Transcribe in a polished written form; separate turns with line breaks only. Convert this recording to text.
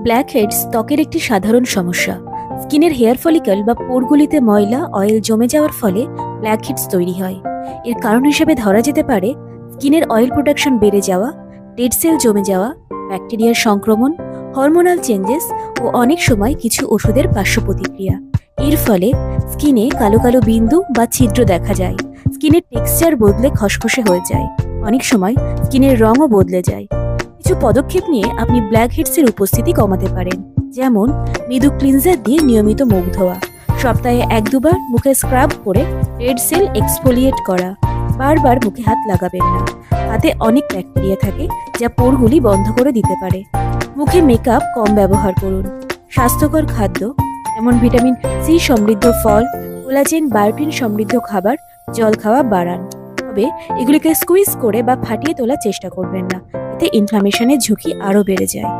Black heads ত্বকের একটি সাধারণ সমস্যা। স্কিনের হেয়ার ফলিকল বা পোরগুলিতে ময়লা অয়েল জমে যাওয়ার ফলে ব্ল্যাক হেডস তৈরি হয়। এর কারণ হিসেবে ধরা যেতে পারে স্কিনের অয়েল প্রোডাকশন বেড়ে যাওয়া, ডেড সেল জমে যাওয়া, ব্যাকটেরিয়ার সংক্রমণ, হরমোনাল চেঞ্জেস ও অনেক সময় কিছু ওষুধের পার্শ্ব প্রতিক্রিয়া। এর ফলে স্কিনে কালো কালো বিন্দু বা ছিদ্র দেখা যায়, স্কিনের টেক্সচার বদলে খসখসে হয়ে যায়, অনেক সময় স্কিনের রঙও বদলে যায়। কিছু পদক্ষেপ নিয়ে আপনি ব্ল্যাক হেডসের উপস্থিতি কমাতে পারেন, যেমন মৃদু ক্লিনজার দিয়ে নিয়মিত মুখ ধোয়া, সপ্তাহে 1-2 বার মুখে স্ক্রাব করে ডেড সেল এক্সফোলিয়েট করা, বারবার মুখে হাত লাগাবেন না, হাতে অনেক ব্যাকটেরিয়া থাকে যা পোরগুলি বন্ধ করে দিতে পারে। মুখে মেকআপ কম ব্যবহার করুন। স্বাস্থ্যকর খাদ্য যেমন ভিটামিন সি সমৃদ্ধ ফল, কোলাজেন, বায়োটিন সমৃদ্ধ খাবার, জল খাওয়া বাড়ান। তবে এগুলিকে স্কুইজ করে বা ফাটিয়ে তোলার চেষ্টা করবেন না, এতে ইনফ্লামেশনের ঝুঁকি আরও বেড়ে যায়।